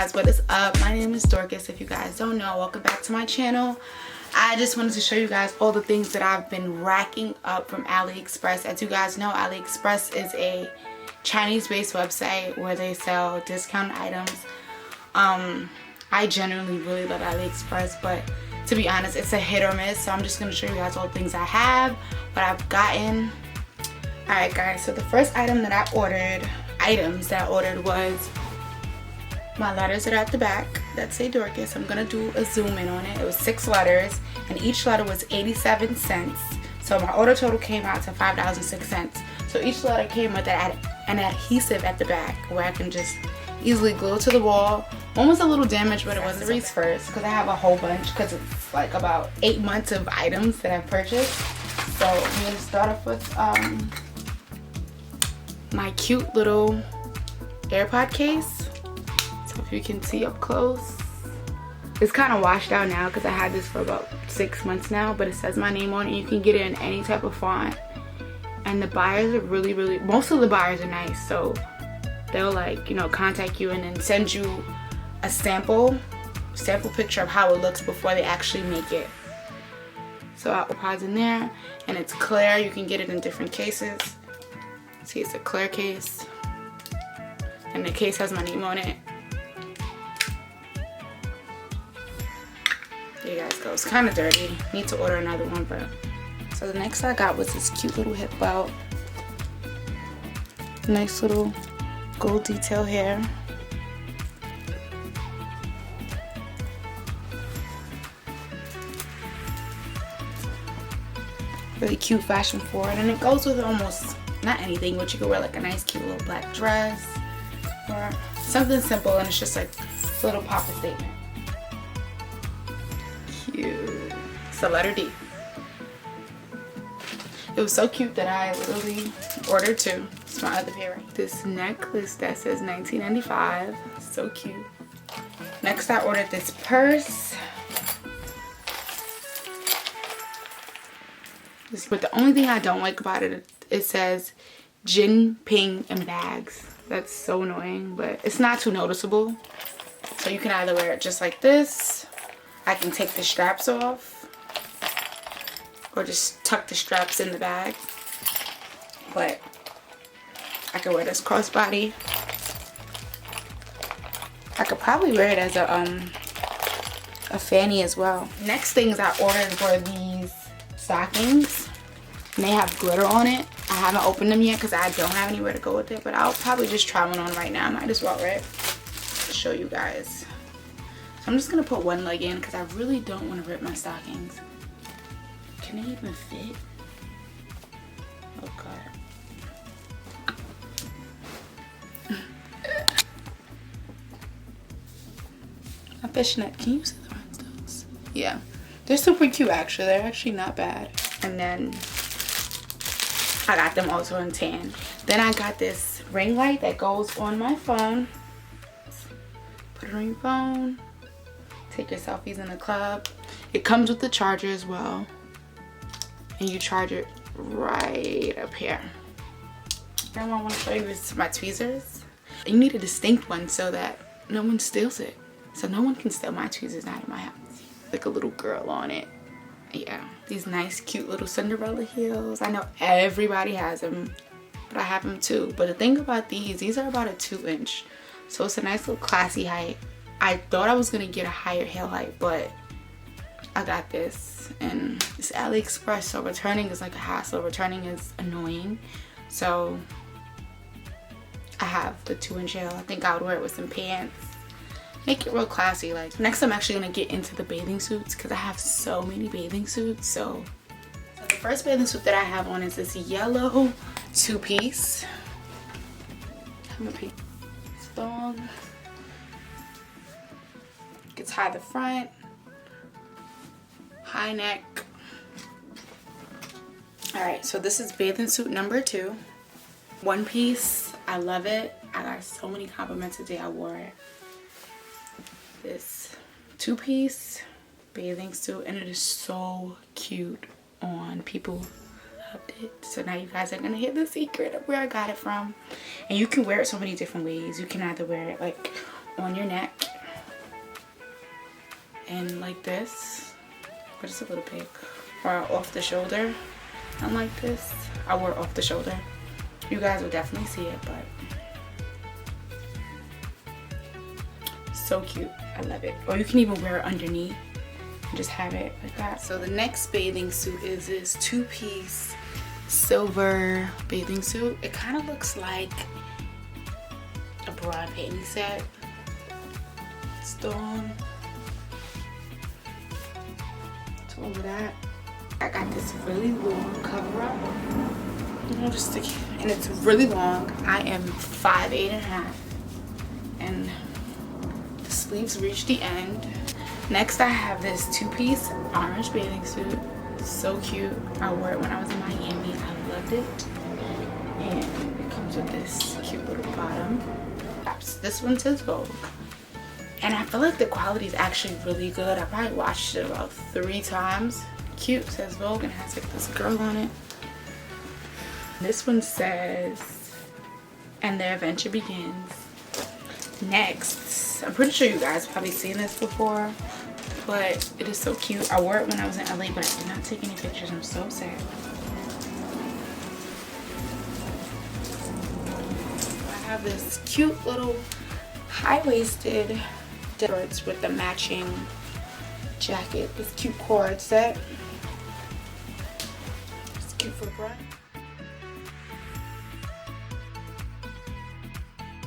guys, what is up? My name is Dorcas. If you guys don't know, welcome back to my channel. I just wanted to show you guys all the things that I've been racking up from AliExpress. As you guys know, AliExpress is a Chinese-based website where they sell discount items. I generally really love AliExpress, but to be honest, it's a hit or miss. So I'm just going to show you guys all the things I have, what I've gotten. Alright guys, so the first items that I ordered was my letters that are at the back that say Dorcas. I'm gonna do a zoom in on it. It was 6 letters and each letter was 87 cents. So my order total came out to $5.06. So each letter came with an adhesive at the back where I can just easily glue it to the wall. One was a little damaged, but it wasn't so bad. First, because I have a whole bunch, because it's like about 8 months of items that I've purchased. So I'm gonna start off with my cute little AirPod case. So if you can see up close, it's kind of washed out now because I had this for about 6 months now, but it says my name on it. You can get it in any type of font, and the buyers are really, most of the buyers are nice. So they'll, like, you know, contact you and then send you a sample picture of how it looks before they actually make it. So AirPods in there, and it's clear. You can get it in different cases. See, it's a clear case, and the case has my name on it. There you guys go. It's kind of dirty. Need to order another one, but so the next I got was this cute little hip belt. Nice little gold detail here. Really cute, fashion forward, and it goes with almost not anything, but you can wear like a nice cute little black dress or something simple, and it's just like a little pop-up statement. Cute. It's a letter D. It was so cute that I literally ordered 2. It's my other pair. This necklace that says $19.95. So cute. Next I ordered this purse. But the only thing I don't like about it, it says Jin Ping and bags. That's so annoying, but it's not too noticeable. So you can either wear it just like this. I can take the straps off, or just tuck the straps in the bag. But I could wear this crossbody. I could probably wear it as a fanny as well. Next things I ordered were these stockings, and they have glitter on it. I haven't opened them yet because I don't have anywhere to go with it, but I'll probably just try one on right now. I might as well, right? To show you guys. So I'm just gonna put one leg in because I really don't want to rip my stockings. Can they even fit? Oh god. A fishnet. Can you see the rhinestones? Yeah. They're super cute actually. They're actually not bad. And then I got them also in tan. Then I got this ring light that goes on my phone. Put it on your phone. Take your selfies in the club. It comes with the charger as well. And you charge it right up here. Now I want to show you is my tweezers. You need a distinct one so that no one steals it. So no one can steal my tweezers out of my house. Like a little girl on it. Yeah, these nice cute little Cinderella heels. I know everybody has them, but I have them too. But the thing about these are about a 2-inch, so it's a nice little classy height. I thought I was gonna get a higher heel height, but I got this, and it's AliExpress, so returning is like a hassle. Returning is annoying, so I have the 2-inch heel. I think I would wear it with some pants. Make it real classy. Like, next I'm actually gonna get into the bathing suits because I have so many bathing suits. So the first bathing suit that I have on is this yellow 2-piece. It's long. You can tie the front, high neck. All right, so this is bathing suit number 2. 1 piece. I love it. I got so many compliments the day I wore it. This 2-piece bathing suit, and it is so cute on. People loved it. So now you guys are gonna hear the secret of where I got it from. And you can wear it so many different ways. You can either wear it like on your neck and like this, but it's a little big, or off the shoulder, and like this. I wore it off the shoulder. You guys will definitely see it, but so cute. I love it. Or you can even wear it underneath and just have it like that. So the next bathing suit is this two-piece silver bathing suit. It kind of looks like a bra and panty set. Still on. So over that, I got this really long cover up. I'll just stick it, and it's really long. I am 5'8.5", and the sleeves reach the end. Next, I have this two-piece orange bathing suit. So cute. I wore it when I was in Miami. I loved it. And it comes with this cute little bottom. This one says Vogue. And I feel like the quality is actually really good. I probably watched it about 3 times. Cute, says Vogue, and has like this girl on it. This one says, and their adventure begins. Next, I'm pretty sure you guys have probably seen this before, but it is so cute. I wore it when I was in LA, but I did not take any pictures. I'm so sad. I have this cute little high-waisted shorts with the matching jacket. This cute cord set. It's cute for the bride.